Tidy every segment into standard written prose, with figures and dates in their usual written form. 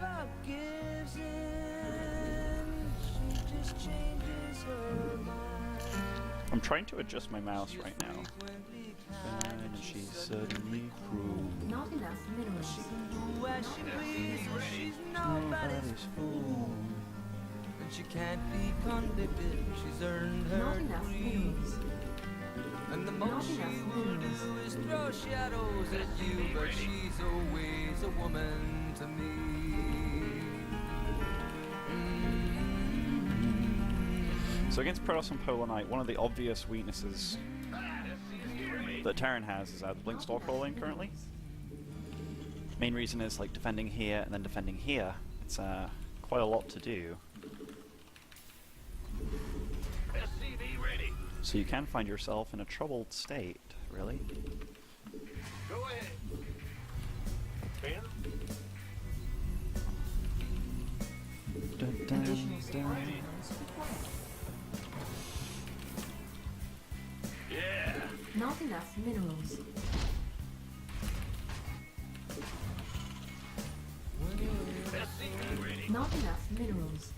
never gives in. She just changes her mind. I'm trying to adjust my mouse right now. And she's suddenly cruel. Not enough minerals. She can do as she pleases. She's nobody's fool. And she can't be convicted. She's earned her Not enough degree. minerals. And the most she will do is throw shadows at you, but she's always a woman to me. So against Protoss and Polar Knight, one of the obvious weaknesses that Terran has is the blink store crawling currently. Main reason is like defending here and then defending here. It's quite a lot to do. SCV ready. So you can find yourself in a troubled state, really. Go ahead. Ben? Dun, dun, Additional dun. items required. Yeah. Not enough minerals. SCV ready. Not enough minerals.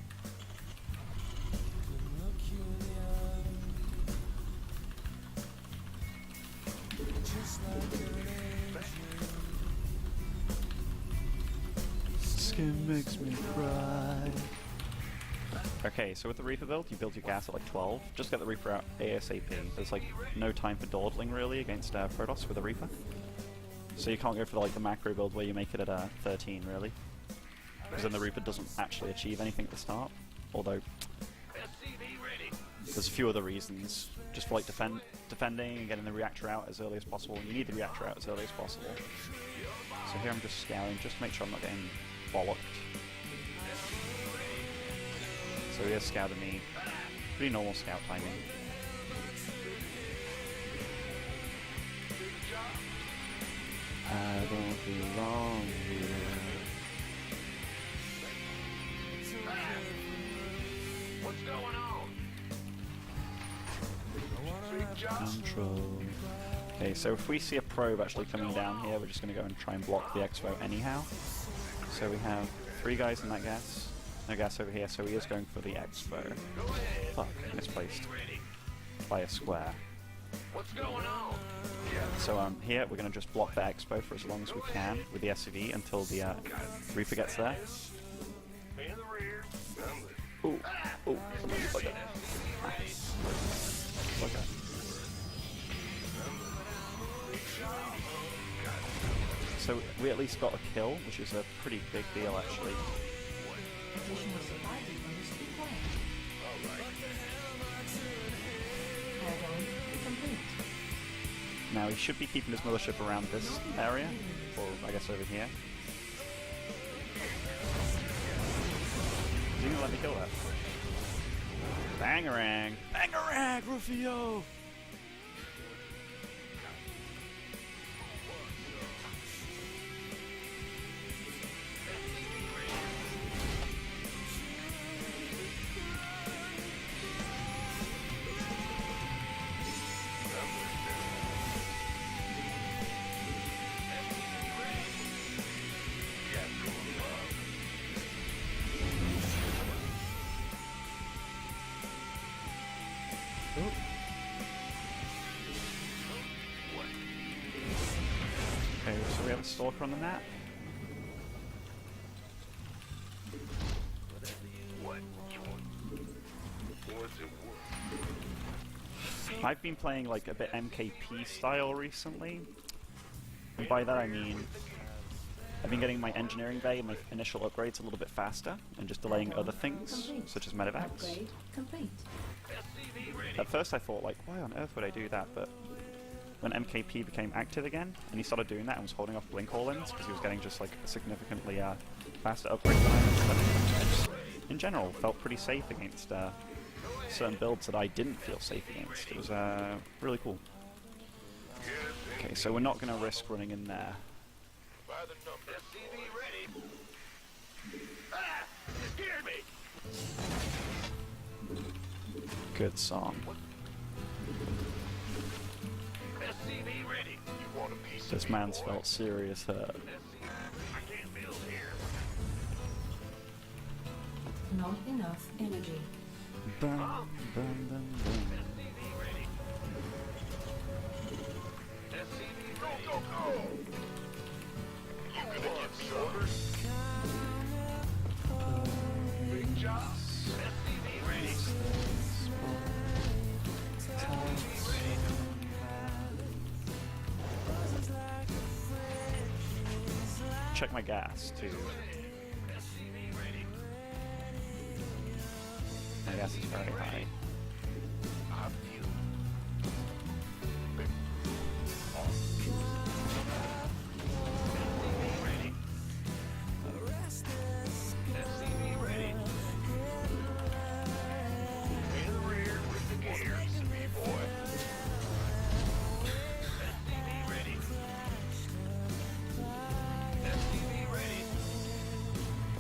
Skin makes me cry. Okay, so with the Reaper build, you build your gas at like 12. Just get the Reaper out ASAP. There's like no time for dawdling really against Protoss with the Reaper. So you can't go for the macro build where you make it at 13 really. Because then the Reaper doesn't actually achieve anything at the start. Although SCV ready. there's a few other reasons. Just for like defending and getting the reactor out as early as possible. You need the reactor out as early as possible. So here I'm just scouting, just to make sure I'm not getting bollocked. So he has scouted me. Pretty normal scout timing. I don't belong here. What's going on? Sweet job. Control. Okay, so if we see a probe actually coming down here, we're just going to go and try and block the expo anyhow. So we have 3 guys in that gas. No gas over here, so he is going for the expo. Go ahead. Fuck, misplaced. Ready. By a square. What's going on? Yeah. So here, we're going to just block the expo for as long as we can with the SCV until the Reaper gets there. Be in the rear. Ooh, ooh, somebody fuck it. Fuck it. So we at least got a kill, which is a pretty big deal actually. Additional supply depots required. Add-on complete. Now he should be keeping his mothership around this area, or I guess over here. Is he gonna let me kill that? Bangarang! Bangarang, Rufio! Okay, so we have a stalker on the map. I've been playing like a bit MKP style recently. And by that I mean I've been getting my engineering bay and my initial upgrades a little bit faster and just delaying other things, such as medevacs. Upgrade complete. At first I thought like, why on earth would I do that? But when MKP became active again, and he started doing that and was holding off blink all-ins because he was getting just like a significantly faster upgrade than I was, in general felt pretty safe against certain builds that I didn't feel safe against. It was really cool. Okay, so we're not going to risk running in there. By the number. SCV ready. Ah! You scared me. Good song. SCV ready. You want a piece This of me, man's boy? felt serious hurt. SCV. I can't build here. Not enough energy. Bum, bum, bum, bum. SCV, go! You gonna give me orders? Big job. SCV ready. SCV ready. Check my gas too. SCV ready. My gas is very high. I feel. Big. On. SCV ready. SCV ready. In the rear with the gears, B-boy. SCV ready. SCV ready.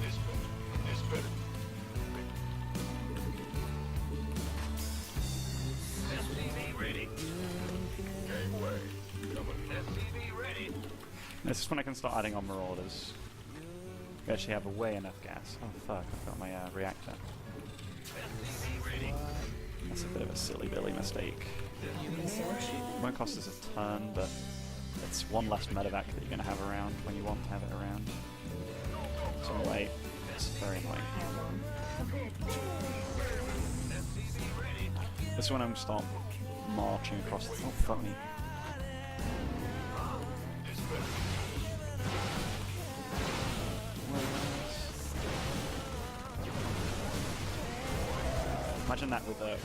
This better. SCV ready. Gateway. Coming. SCV ready. This is when I can start adding on marauders. We actually have way enough gas. Oh fuck, I've got my reactor. SCV ready. That's a bit of a silly billy mistake. Research. It won't cost us a ton, but it's one less medevac that you're going to have around when you want to have it around. So anyway, it's very annoying. Add-on complete. SCV ready. This is when I'm start marching across. Oh fuck me. This better. Imagine that with a.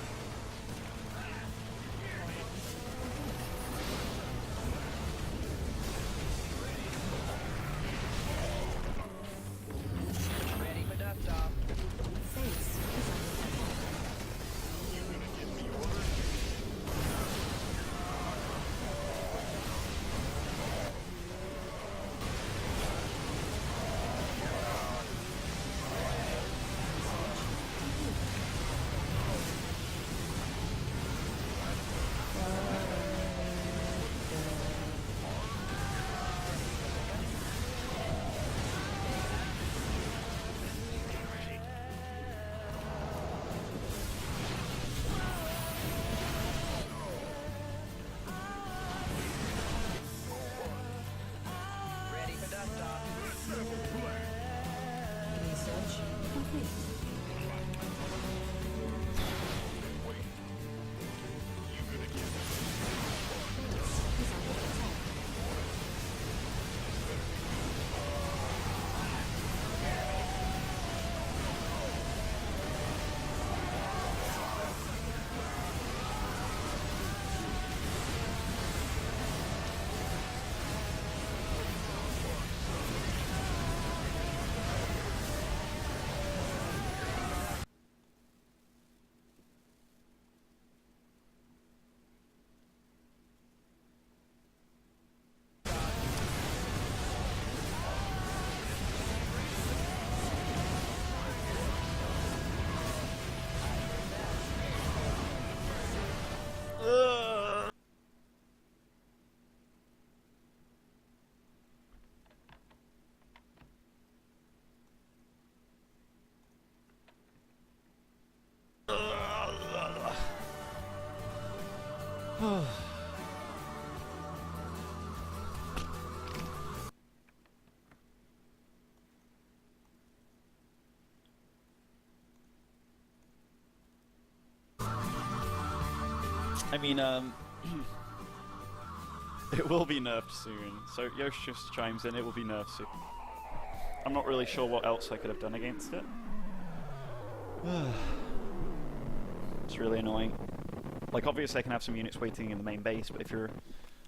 Ready for dust off. Base is under attack. You gonna give me orders? Ready for dust off. Research complete. Wait. You gonna give me Base is under attack. I mean, it will be nerfed soon. So Yosh just chimes in, it will be nerfed soon. I'm not really sure what else I could have done against it. It's really annoying. Like, obviously I can have some units waiting in the main base, but if your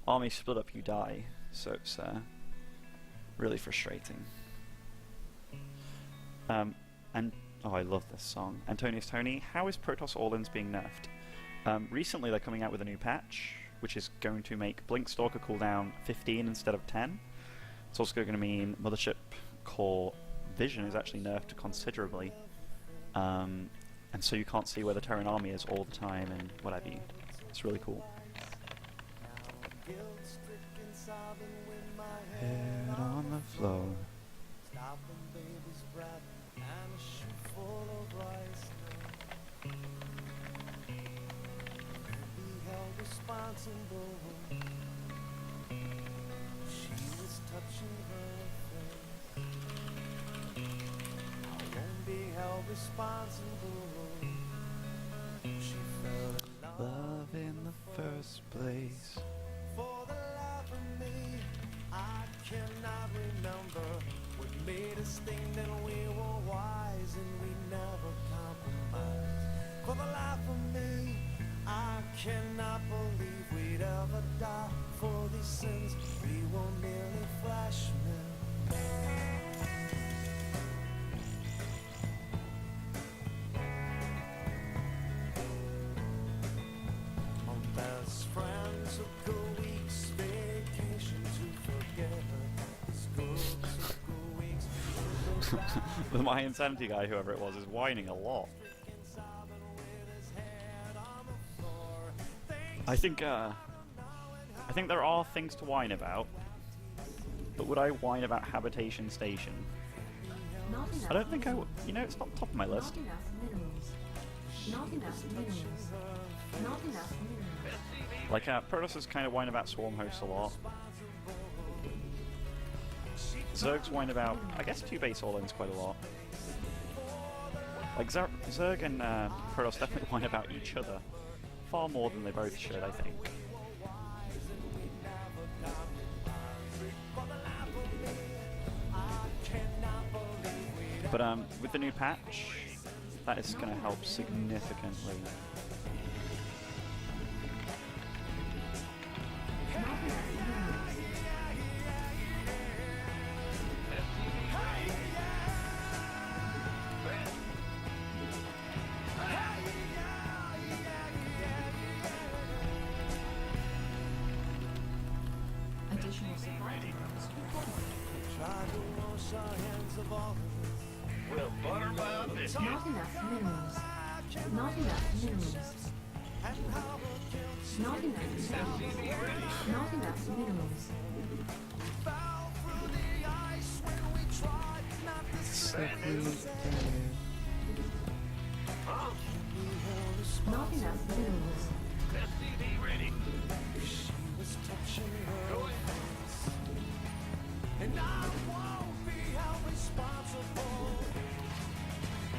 army's split up, you die. So it's really frustrating. And oh, I love this song. Antonius Tony, how is Protoss All-Ins being nerfed? Recently they're coming out with a new patch, which is going to make Blink Stalker cooldown 15 instead of 10. It's also going to mean Mothership Core Vision is actually nerfed considerably. And so you can't see where the Terran army is all the time and what have you. It's really cool. Head on the floor. responsible. She was touching her face. I won't be held responsible. She fell in love in the first place. For the life of me, I cannot remember what made us think that we were wise and we never compromised. For the life of me, I cannot believe we'd ever die for these sins. We were merely flashmen. My best friend took a week's vacation to forget her. This girl took a week's My insanity guy, whoever it was, is whining a lot. I think there are things to whine about, but would I whine about Habitation Station? Not enough. I don't think I would. You know, it's not top of my list. Not enough minerals. Not enough minerals. Not enough minerals. Like, Protoss kind of whine about Swarm hosts a lot. Zerg's whine about, I guess, 2 base all-ins quite a lot. Like, Zerg and Protoss definitely whine about each other. Far more than they both should, I think. But with the new patch, that is going to help significantly. Additional supply depots required. Try to wash our hands of all of We'll butter my biscuit. Not enough minerals. Not enough minerals. Not enough minerals. Not enough minerals. Not enough minerals. SCV ready. Go ahead. and I won't be held responsible.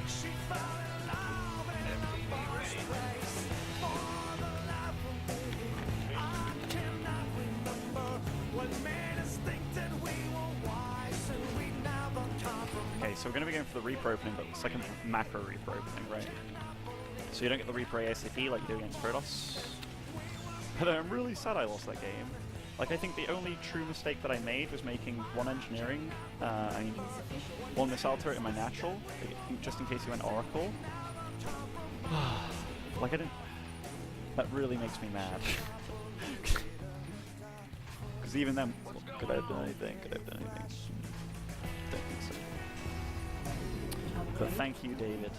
She fell in love in the first place. For the life of me, I cannot remember what made us think that we were wise and we never compromised. Okay, so we're going to be going for the Reaper opening, but it's like a macro Reaper opening, right? So you don't get the Reaper ASAP like you do against Protoss. But I'm really sad I lost that game. Like, I think the only true mistake that I made was making one engineering, one missile turret in my natural, just in case he went Oracle. Like, I didn't... That really makes me mad. Because even then, could I have done anything? Could I have done anything? Don't think so. But thank you, David.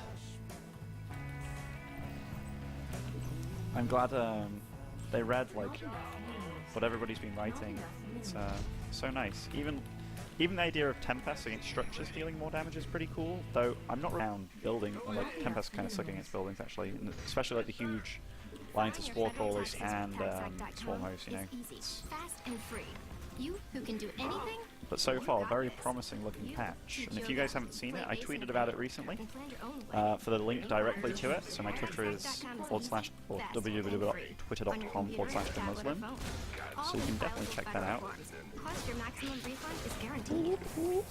I'm glad they read, like, what everybody's been writing. It's so nice. Even the idea of Tempest against structures dealing more damage is pretty cool, though I'm not around building, like, Tempest kind of suck against buildings, actually, and especially, like, the huge lines of Spore Crawlers and Swarm Hosts, you know. It's fast and free. You who can do anything. But so far, a very promising looking patch, and if you guys haven't seen it, I tweeted about it recently, for the link directly to it, so my Twitter is www.twitter.com/themuslim, so you can definitely check that out. Plus, your maximum refund is guaranteed.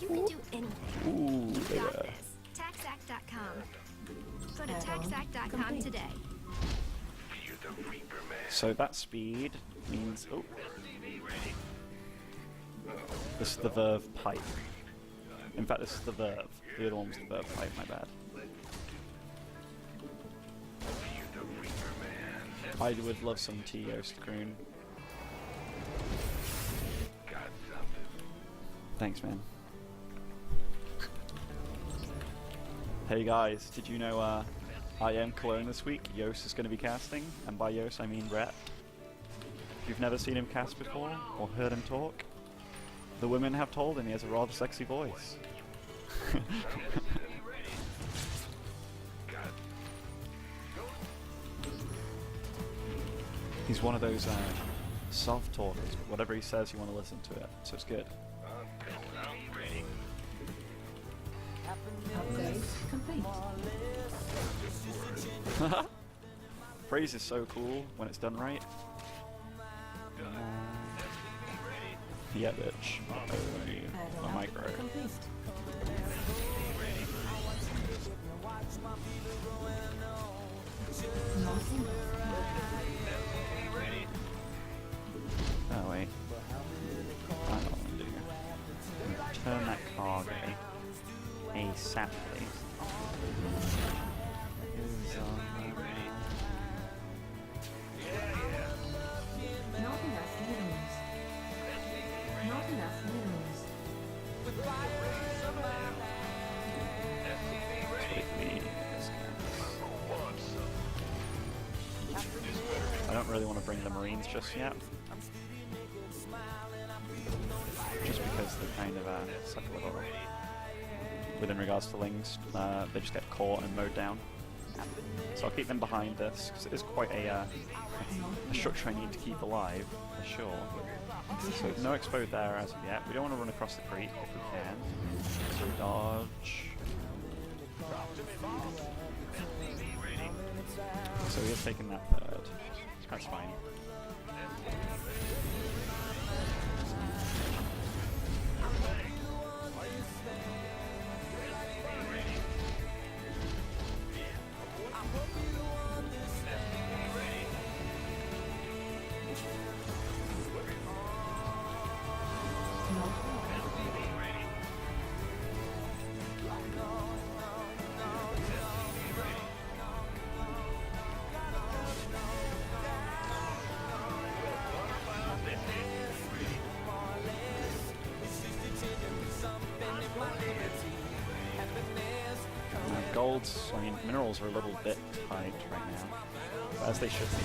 You can do anything. Ooh, You yeah. got this. Taxact.com. Go to taxact.com today. So that speed means... Oh. This is the Verve pipe. In fact, this is the Verve. The other one was the Verve pipe, my bad. I would love some T-Yoast Croon. Thanks, man. Hey guys, did you know I am Cologne this week? Yoast is going to be casting, and by Yoast I mean Rhett. If you've never seen him cast before, or heard him talk, the women have told him he has a rather sexy voice. He's one of those soft talkers. Whatever he says, you want to listen to it. So it's good. I'm ready. Upgrade complete. Phrase is so cool when it's done right. Yeah, bitch. A micro. Complete. Nothing. Oh wait. I don't want to do. Return that cargo ASAP, please. Not enough minerals. Not enough minerals. I don't really want to bring the Marines just yet. Just because they're kind of suck a little. Within regards to Lings, they just get caught and mowed down. So I'll keep them behind this, because it is quite a structure I need to keep alive, for sure. So no expo there as of yet. We don't want to run across the creek if we can. So dodge. So we have taken that third. That's fine. Golds, I mean, minerals are a little bit tight right now, but as they should be.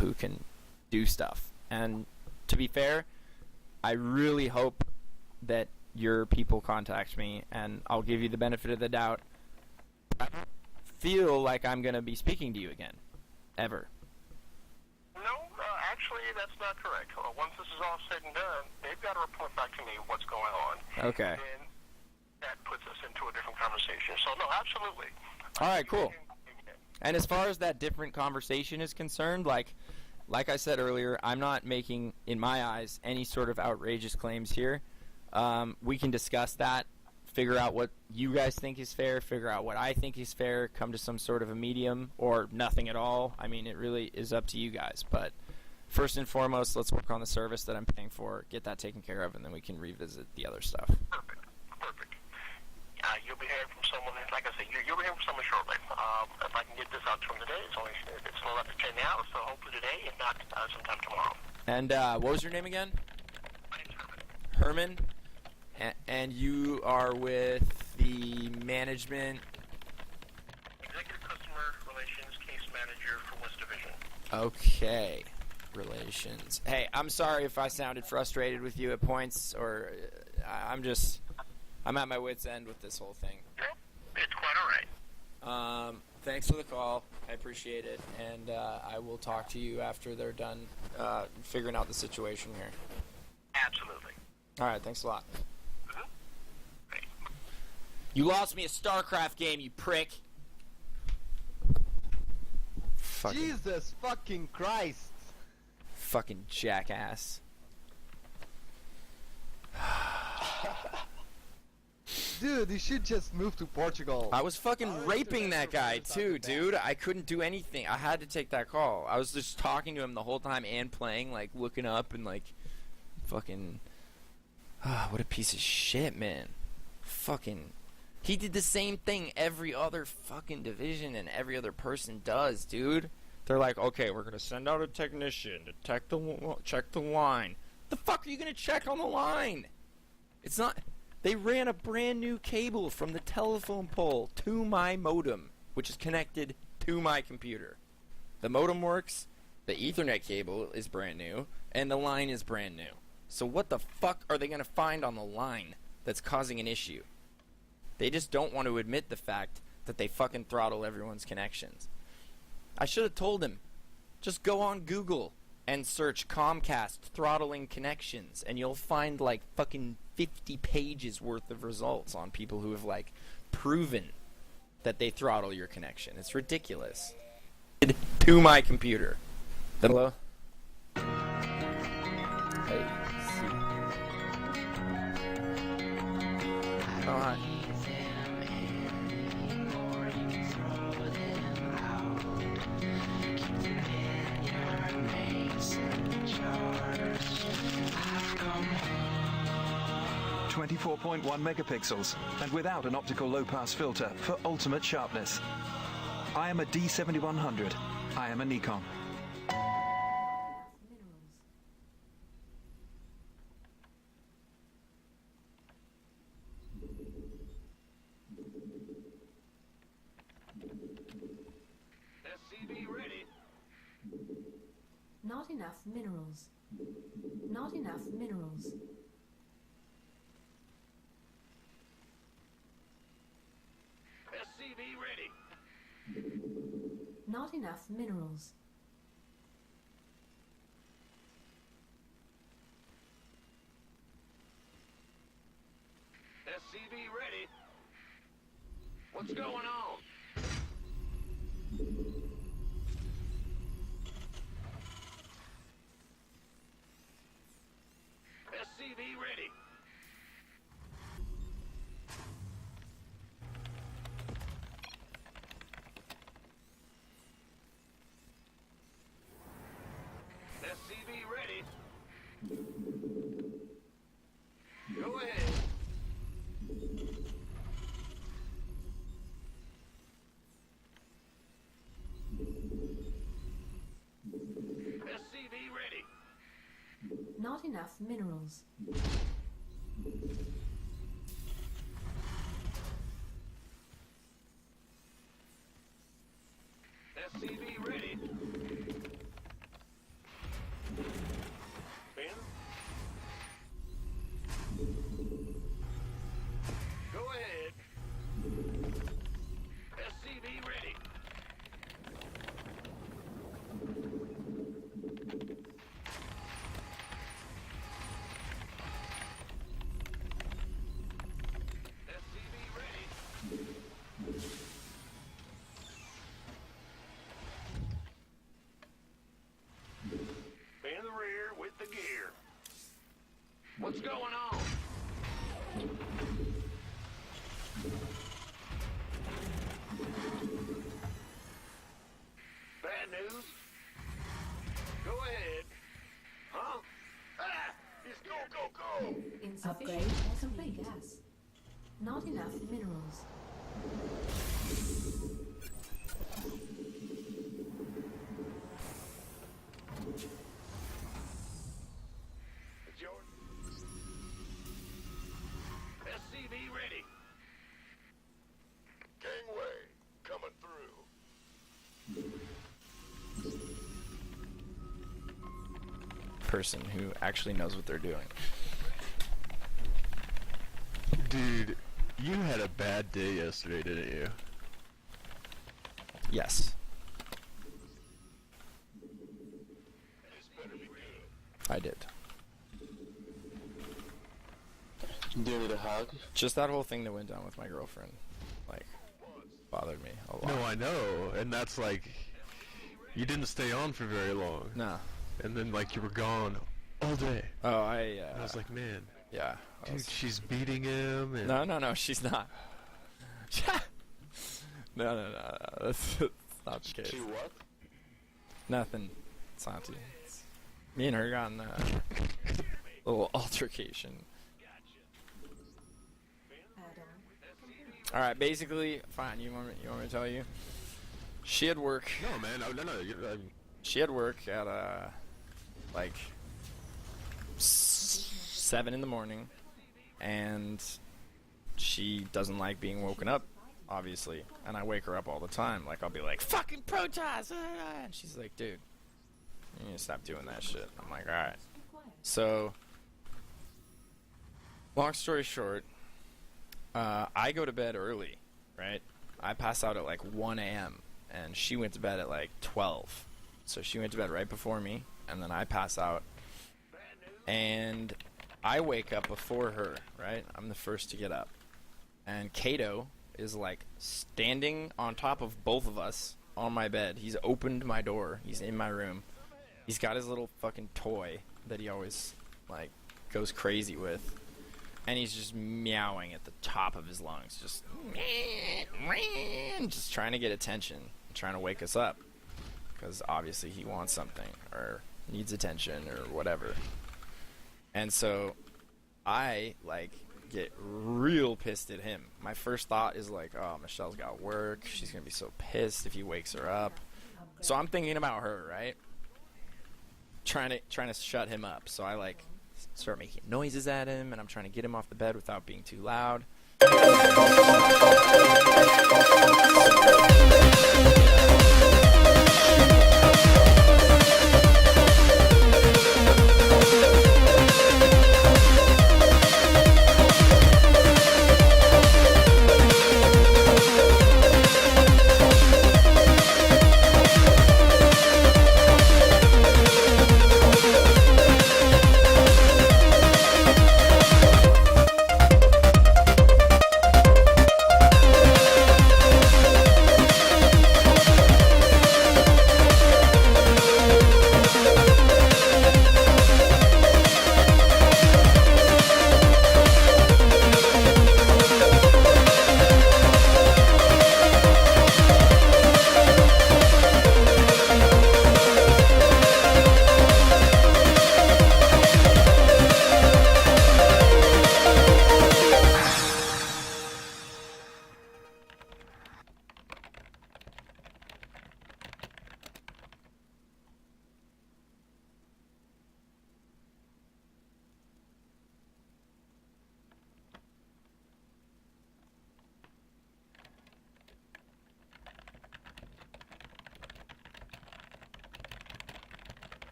Who can do stuff. And to be fair, I really hope that your people contact me, and I'll give you the benefit of the doubt. feel like I'm gonna be speaking to you again, ever. No, actually, that's not correct. Once this is all said and done, they've got to report back to me what's going on. Okay. And that puts us into a different conversation. So, no, absolutely. All right, cool. And as far as that different conversation is concerned, like I said earlier, I'm not making, in my eyes, any sort of outrageous claims here. We can discuss that, figure out what you guys think is fair, figure out what I think is fair, come to some sort of a medium, or nothing at all. I mean, it really is up to you guys. But first and foremost, let's work on the service that I'm paying for, get that taken care of, and then we can revisit the other stuff. Perfect. You'll be hearing from someone, like I said, you'll be hearing from someone shortly. If I can get this out to them today, it's a little after 10 now, so hopefully today, if not, sometime tomorrow. And what was your name again? My name's Herman. Herman? And you are with the management? Executive Customer Relations Case Manager for West Division. Okay. Relations. Hey, I'm sorry if I sounded frustrated with you at points, or I'm at my wit's end with this whole thing. It's quite all right. Thanks for the call. I appreciate it. And I will talk to you after they're done figuring out the situation here. Absolutely. All right, thanks a lot. Right. You lost me a StarCraft game, you prick. Jesus fucking Christ. Fucking jackass. Dude, you should just move to Portugal. I was fucking raping that guy too, dude. I couldn't do anything. I had to take that call. I was just talking to him the whole time and playing, like looking up and like fucking what a piece of shit, man. Fucking he did the same thing every other fucking division and every other person does, dude. They're like, okay, we're gonna send out a technician to check the line. The fuck are you gonna check on the line? It's not. They ran a brand new cable from the telephone pole to my modem, which is connected to my computer. The modem works, the Ethernet cable is brand new, and the line is brand new. So what the fuck are they gonna find on the line that's causing an issue? They just don't want to admit the fact that they fucking throttle everyone's connections. I should have told him, just go on Google and search Comcast throttling connections, and you'll find like fucking 50 pages worth of results on people who have like proven that they throttle your connection. It's ridiculous. To my computer. Hello? Hey, see. Oh, hi. I've 24.1 megapixels and without an optical low-pass filter for ultimate sharpness. I am a D7100. I am a Nikon. SCV ready. Not enough minerals. Not enough minerals. SCV ready. Not enough minerals. SCV ready. What's going on? SCV ready. SCV ready. Go ahead. SCV ready. Not enough minerals. SCV ready. Ben? Go ahead. SCV ready. going on? Bad news? Go ahead. Huh? Ah! It's go! Insufficient complete gas. Not enough minerals. It's yours. SCV ready. Gangway coming through. Person who actually knows what they're doing. Dude, you had a bad day yesterday, didn't you? Yes. I did. Do you need a hug? Just that whole thing that went down with my girlfriend, like, bothered me a lot. No, I know, and that's like, you didn't stay on for very long. Nah. And then like you were gone all day. Oh, And I was like, man, yeah. dude, she's beating him. And No, she's not. No. That's not the case. She what? Nothing, Santi. Me and her got in a little altercation. All right, basically, fine. You want me to tell you? She had work. No, man, no. She had work at like 7 in the morning, and she doesn't like being woken up, obviously. And I wake her up all the time. Like, I'll be like, "Fucking protest!" And she's like, "Dude, you need to stop doing that shit." I'm like, "All right." So, long story short, I go to bed early, right? I pass out at like 1 a.m. and she went to bed at like 12. So she went to bed right before me, and then I pass out. And I wake up before her, right? I'm the first to get up. And Kato is like standing on top of both of us on my bed. He's opened my door. He's in my room. He's got his little fucking toy that he always like goes crazy with. And he's just meowing at the top of his lungs, just trying to get attention, trying to wake us up, because obviously he wants something or needs attention or whatever. And so I like get real pissed at him. My first thought is like, oh, Michelle's got work. She's gonna be so pissed if he wakes her up. So I'm thinking about her, right? Trying to shut him up. So I like start making noises at him, and I'm trying to get him off the bed without being too loud.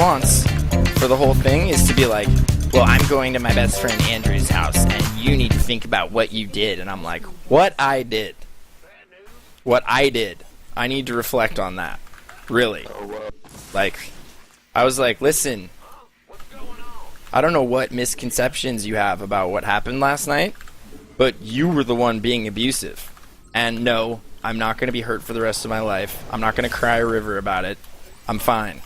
response for the whole thing is to be like, well, I'm going to my best friend Andrew's house, and you need to think about what you did. And I'm like, what I did? What I did? I need to reflect on that. Really. Like, I was like, listen, I don't know what misconceptions you have about what happened last night, but you were the one being abusive. And no, I'm not going to be hurt for the rest of my life. I'm not going to cry a river about it. I'm fine.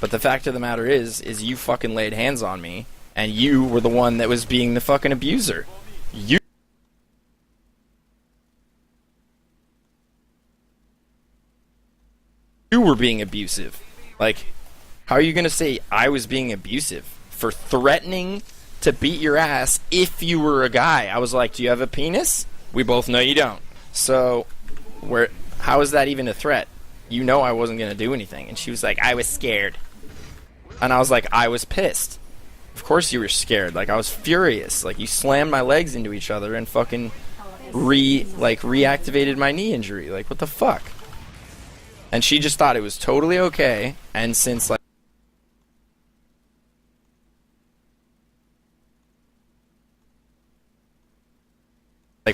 But the fact of the matter is you fucking laid hands on me, and you were the one that was being the fucking abuser. You were being abusive. Like, how are you going to say I was being abusive for threatening to beat your ass if you were a guy? I was like, do you have a penis? We both know you don't. So, how is that even a threat? You know I wasn't going to do anything. And she was like, I was scared. And I was like, I was pissed. Of course you were scared. Like, I was furious. Like, you slammed my legs into each other and fucking reactivated my knee injury. Like, what the fuck? And she just thought it was totally okay. And since, like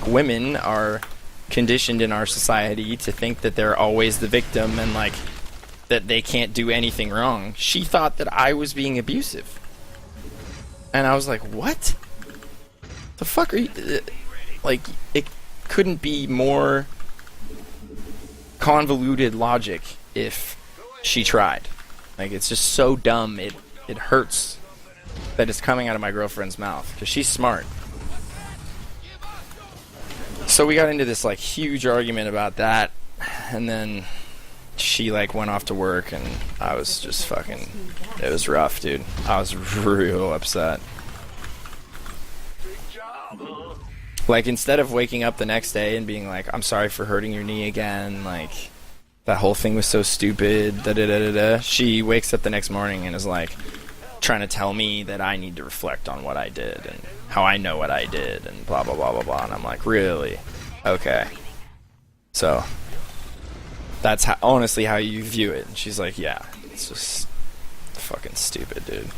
women are conditioned in our society to think that they're always the victim and, like, that they can't do anything wrong. She thought that I was being abusive. And I was like, what? The fuck are you... Like, it couldn't be more convoluted logic if she tried. Like, it's just so dumb, it hurts that it's coming out of my girlfriend's mouth, because she's smart. So we got into this, like, huge argument about that, and then she, like, went off to work, and I was just fucking... It was rough, dude. I was real upset. Like, instead of waking up the next day and being like, I'm sorry for hurting your knee again, like, that whole thing was so stupid, da-da-da-da-da, she wakes up the next morning and is, like, trying to tell me that I need to reflect on what I did and how I know what I did and blah, blah, blah, blah, blah. And I'm like, really? Okay. So, that's how, honestly how you view it. And she's like, yeah, it's just fucking stupid, dude.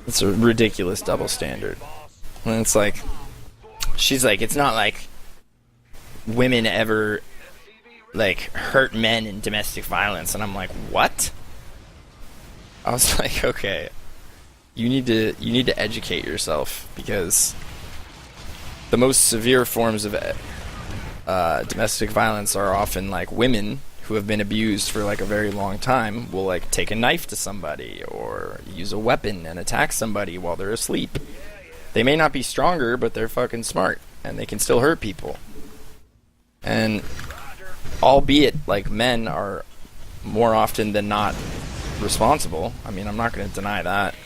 It's a ridiculous double standard. And it's like, she's like, it's not like women ever, like, hurt men in domestic violence. And I'm like, what? I was like, okay, you need to educate yourself, because the most severe forms of domestic violence are often, like, women who have been abused for, like, a very long time will, like, take a knife to somebody or use a weapon and attack somebody while they're asleep. They may not be stronger, but they're fucking smart, and they can still hurt people. And albeit, like, men are more often than not responsible. I mean, I'm not going to deny that.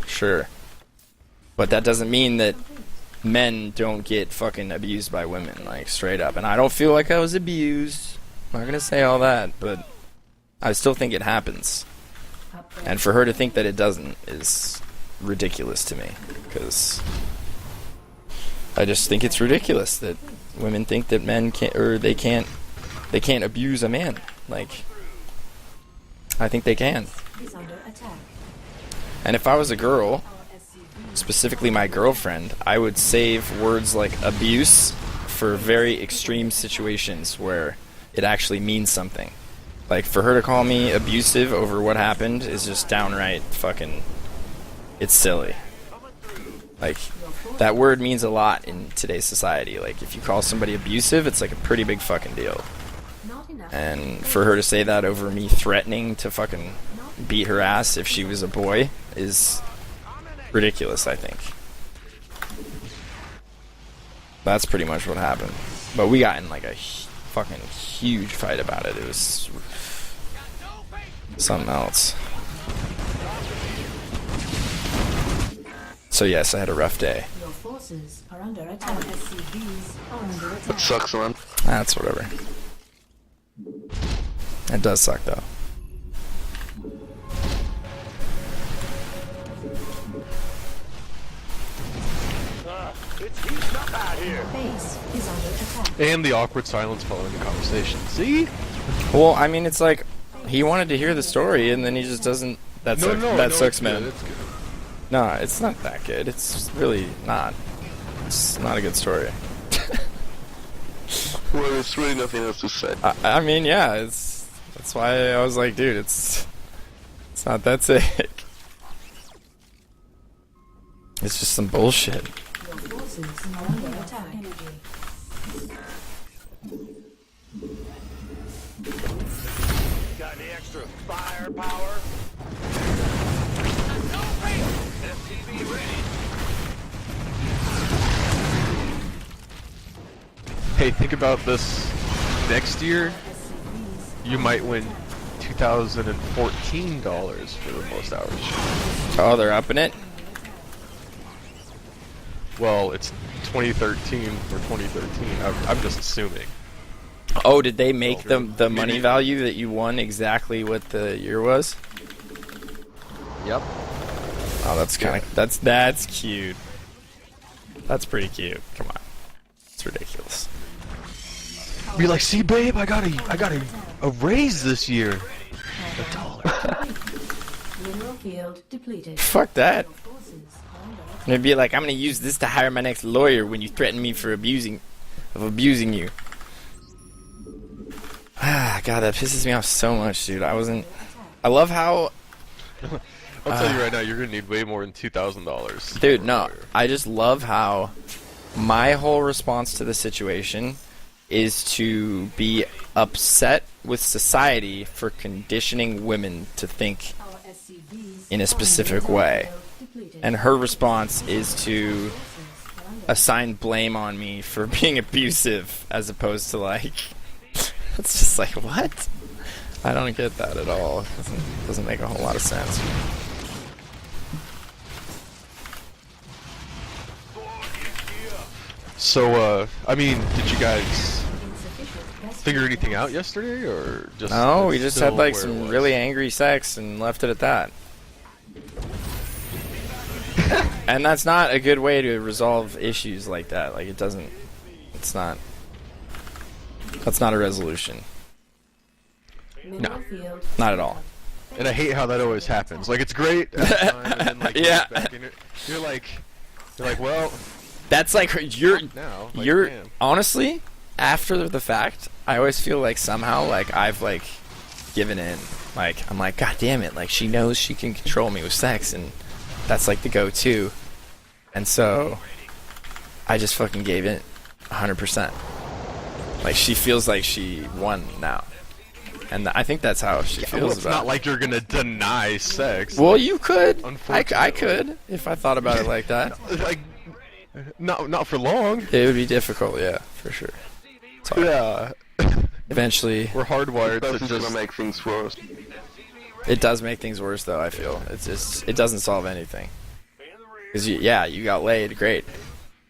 Sure. But that doesn't mean that men don't get fucking abused by women, like, straight up. And I don't feel like I was abused. I'm not going to say all that, but I still think it happens. And for her to think that it doesn't is ridiculous to me, because I just think it's ridiculous that women think that men can't, or they can't abuse a man. Like, I think they can. And if I was a girl, specifically my girlfriend, I would save words like abuse for very extreme situations where it actually means something. Like, for her to call me abusive over what happened is just downright fucking... It's silly. Like, that word means a lot in today's society. Like, if you call somebody abusive, it's like a pretty big fucking deal. And for her to say that over me threatening to fucking beat her ass if she was a boy is ridiculous, I think. That's pretty much what happened. But we got in, like, a fucking huge fight about it. It was something else. So yes, I had a rough day. Your forces are under attack. SCVs are under attack. That sucks, man. That's whatever. It does suck, though. Base is under attack. And the awkward silence following the conversation. See? Well, I mean, it's like, he wanted to hear the story, and then he just doesn't. That sucks, man. It's good. No, it's not that good. It's really not. It's not a good story. Well, there's really nothing else to say. I mean, yeah, that's why I was like, dude, it's not that sick. It's just some bullshit. Your forces are under attack. Got any extra firepower? SCV ready. Hey, think about this. Next year, you might win $2,014 for the most hours. Oh, they're upping it? Well, it's 2013 or 2013. I'm just assuming. Oh, did they make the money maybe- value that you won exactly what the year was? Yep. Oh, that's kind of that's cute. That's pretty cute. Come on, it's ridiculous. Be like, see, babe, I got a raise this year. Mineral field depleted. Fuck that. Your forces are under attack. And it'd be like, I'm gonna use this to hire my next lawyer when you threaten me for abusing you. Ah, God, that pisses me off so much, dude. I love how. I'll tell you right now, you're gonna need way more than $2,000. Dude, no. I just love how my whole response to the situation is to be upset with society for conditioning women to think Our SCVs in a are specific under way. attack. Depleted. And her response is to assign blame on me for being abusive as opposed to like. It's just like, what? I don't get that at all. It doesn't make a whole lot of sense. So, I mean, did you guys Insufficient best figure anything out yesterday, or just? No, it's we just still had like where it some was? really angry sex and left it at that. And that's not a good way to resolve issues like that. Like, it's not. That's not a resolution. mineral field Not at all. And I hate how that always happens. Like, it's great at the time, and then like you Yeah. look back and you're like, well, That's like you're now, like, you're man. honestly, after the fact, I always feel like somehow like I've like given in. Like, I'm like, God damn it, like she knows she can control me with sex, and that's like the go-to. And so I just fucking gave it 100%. Like, she feels like she won now. And I think that's how she Well, feels it's about not it. like you're gonna deny sex. Well, you could. I Unfortunately. could if I thought about it like that. Like, not for long. It would be difficult, yeah, for sure. It's hard. Yeah. Eventually, We're hardwired to That's just. gonna make things worse. it does make things worse, though. I feel it doesn't solve anything. Cause you got laid, great.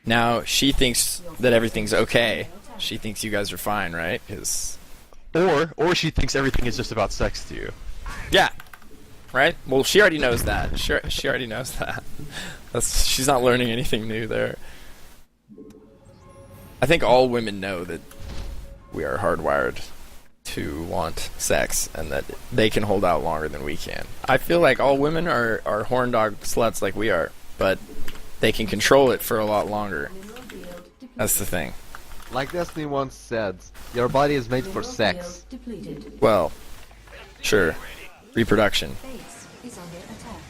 Now she thinks that everything's okay. She thinks you guys are fine, right? 'Cause Or she thinks everything is just about sex to you. yeah, right. Well, she already knows that. She already knows that. She's not learning anything new there. I think all women know that we are hardwired to want sex and that they can hold out longer than we can. I feel like all women are horn dog sluts like we are, but they can control it for a lot longer. mineral field depleted. That's the thing. Like Destiny once said, your body is made for Mineral sex. field depleted. Well, sure. Reproduction. Base is under attack.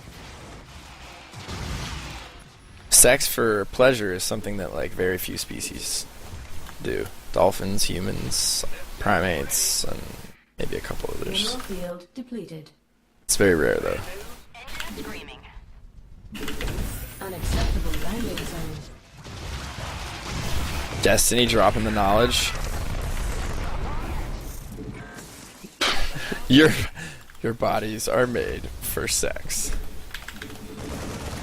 Sex for pleasure is something that like very few species do. Dolphins, humans, primates, and maybe a couple others. Mineral field depleted. It's very rare though. Unacceptable landing zone. Destiny dropping the knowledge. Your bodies are made for sex.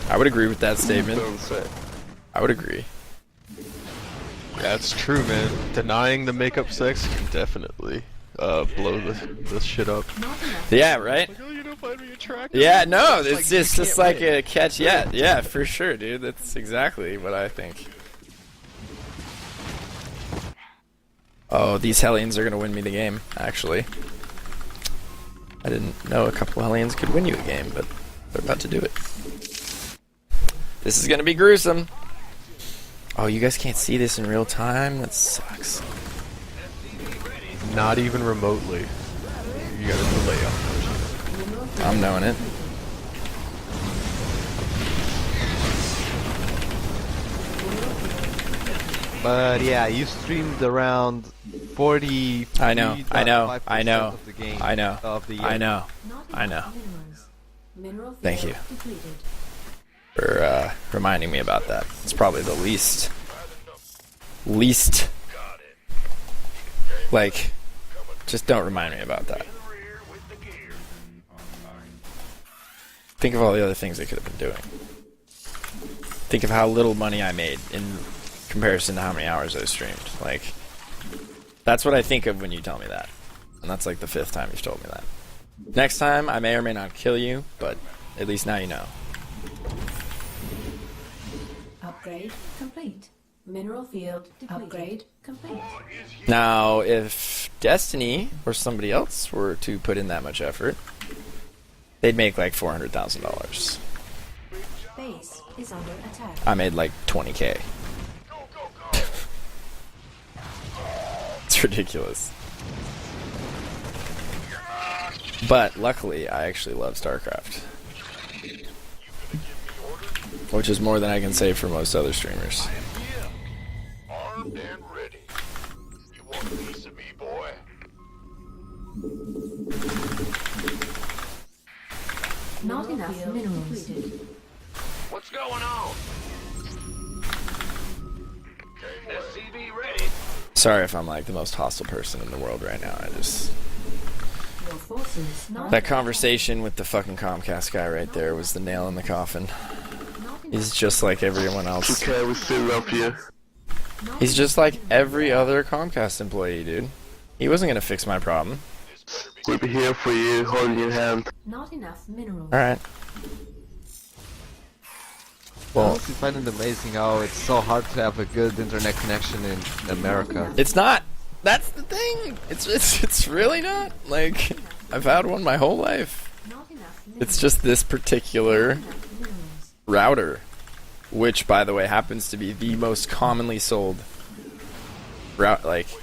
I would agree with that statement. Don't say. I would agree. That's true, man. Denying the makeup sex can definitely blow this shit up. Yeah, right? Like, oh, you don't find me attractive. Yeah, no, It's it's like, you just can't like win. a catch yet. Yeah, for sure, dude. That's exactly what I think. Oh, these Hellions are gonna win me the game, actually. I didn't know a couple Hellions could win you a game, but they're about to do it. This is gonna be gruesome. Oh, you guys can't see this in real time? That sucks. Not even remotely. You got a delay on. I'm knowing it. But yeah, you streamed around 40. I know. Of the game, I know. Of the I know. I know. Thank you for reminding me about that. It's probably the least, like, just don't remind me about that. Think of all the other things I could have been doing. Think of how little money I made in comparison to how many hours I streamed. Like, that's what I think of when you tell me that. And that's like the 5th time you've told me that. Next time, I may or may not kill you, but at least now you know. Upgrade complete. Mineral field upgrade complete. Now, if Destiny or somebody else were to put in that much effort, they'd make like $400,000. Base is under attack. I made like 20K. It's ridiculous. But luckily, I actually love StarCraft, which is more than I can say for most other streamers. Armed and ready. You want a piece of me, boy? Not enough minerals. What's going on? SCV ready. Sorry if I'm like the most hostile person in the world right now. Your forces not That conversation with the fucking Comcast guy right there was the nail in the coffin. He's just like everyone else. Okay, we still love you. He's just like every other Comcast employee, dude. He wasn't gonna fix my problem. We'll be here for you, holding your hand. not enough minerals. Alright. I Well, honestly find it amazing how it's so hard to have a good internet connection in America. it's not. That's the thing. It's really not. Like, I've had one my whole life. Not enough It's just this particular router, which, by the way, happens to be the most commonly sold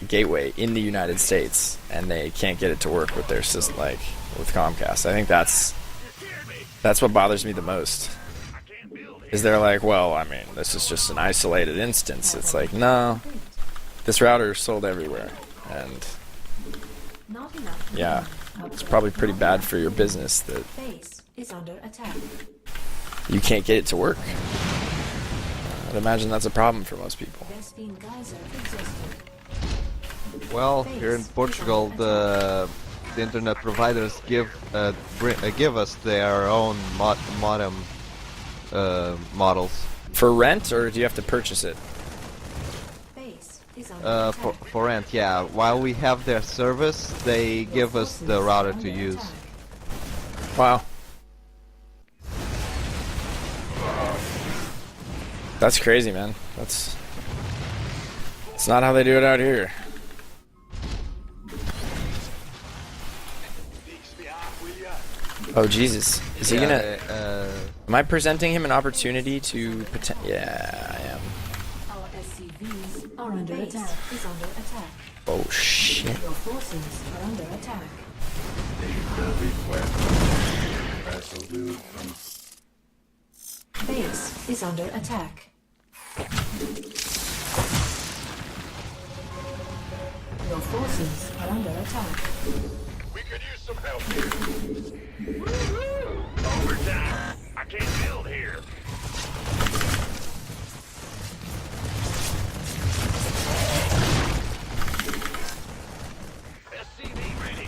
gateway in the United States, and they can't get it to work with their system, like with Comcast. I think that's what bothers me the most. Is they're like, well, I mean, this is just an isolated instance. It's like, no, this router is sold everywhere, and Not enough. yeah, it's probably pretty bad for your business that Base is under attack. you can't get it to work. I'd imagine that's a problem for most people. Vespine geyser existed. Well, here in Portugal, the internet providers give us their own modem models. For rent, or do you have to purchase it? Base is under attack. For rent, yeah. While we have their service, they give us the router to use. Wow. That's crazy, man. It's not how they do it out here. Oh Jesus! Is he gonna? Am I presenting him an opportunity to? Yeah, I am. Our SCVs are under attack. Is under attack. Oh shit! Your forces are under attack. Base is under attack. Your forces are under attack. We could use some help here. Overtime. I can't build here. SCV ready.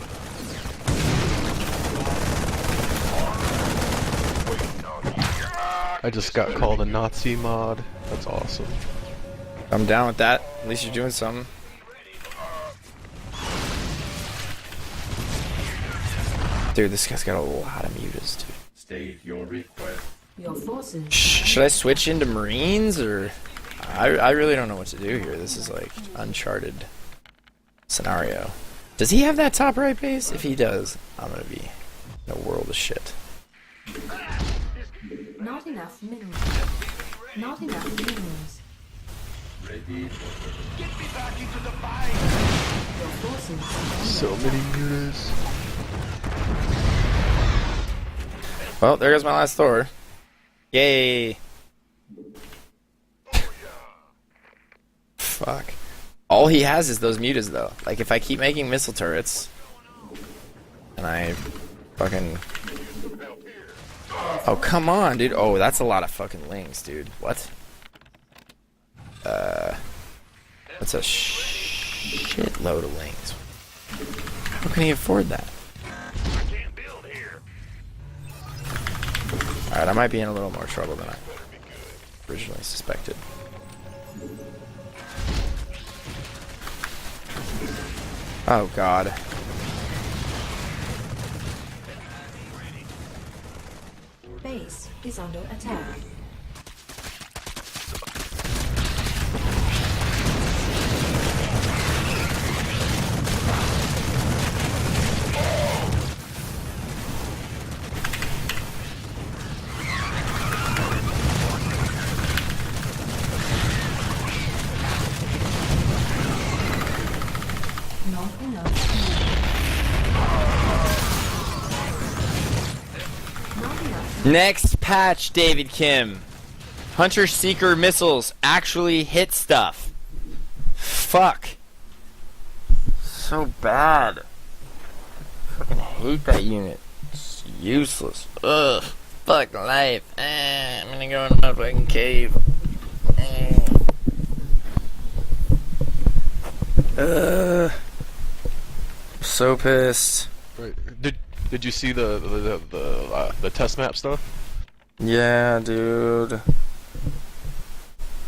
I just got called a Nazi mod. That's awesome. I'm down with that. At least you're doing something. Dude, this guy's got a lot of mutas, dude. State your request. Your forces. Should I switch into Marines, or I really don't know what to do here. This is like uncharted scenario. Does he have that top right base? If he does, I'm gonna be A world of shit. Not enough minerals. Not enough minerals. Your forces are So many mutas. Well, there goes my last Thor. Yay! Fuck. All he has is those mutas, though. Like, if I keep making missile turrets, and I fucking... Oh, come on, dude. Oh, that's a lot of fucking lings, dude. What? That's a shitload of lings. How can he afford that? Alright, I might be in a little more trouble than I originally suspected. Oh, God. Base is under attack. Not enough. Not enough. Next patch, David Kim. Hunter Seeker missiles actually hit stuff. Fuck. So bad. Fucking hate that unit. It's useless. Ugh. Fuck life. I'm gonna go in my fucking cave. So pissed. Right. Did you see the test map stuff? Yeah, dude.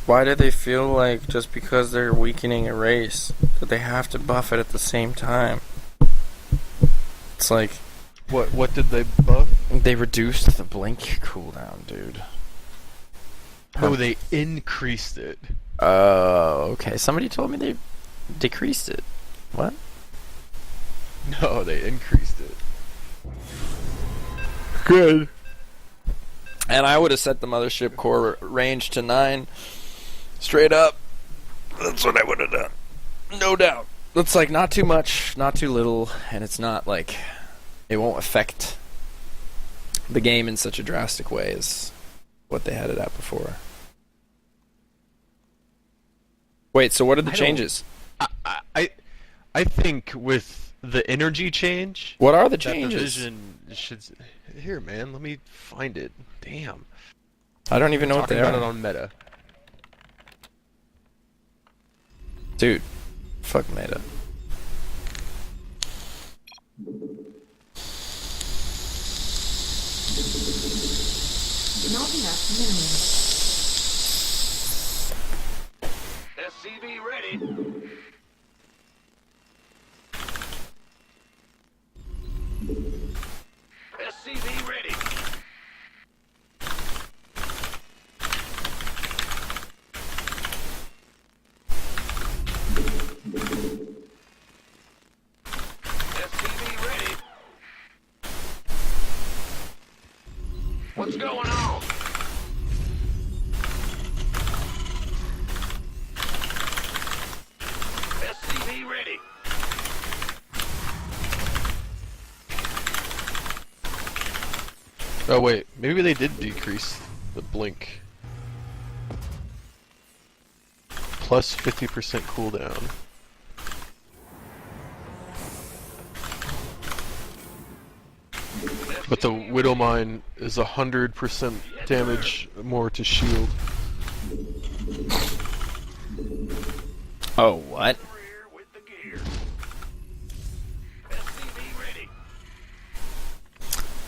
Why do they feel like just because they're weakening a race that they have to buff it at the same time? It's like What did they buff? they reduced the blink cooldown, dude. No, they increased it. Oh, okay. Somebody told me they decreased it. What? No, they increased it. Good. And I would have set the mothership core range to 9. Straight up. That's what I would have done. No doubt. It's like not too much, not too little, and it's not like it won't affect the game in such a drastic way as what they had it at before. Wait, so what are the changes? I think with the energy change. What are the that changes? division should. Here, man. Let me find it. Damn. I don't even know what they Talking are. about it on meta. Dude, fuck meta. Not enough minerals. SCV ready. SCV ready. SCV ready. What's going on? SCV ready. Oh wait, maybe they did decrease the blink. Plus 50% cooldown. But the Widow Mine is 100% damage more to shield. Oh, what?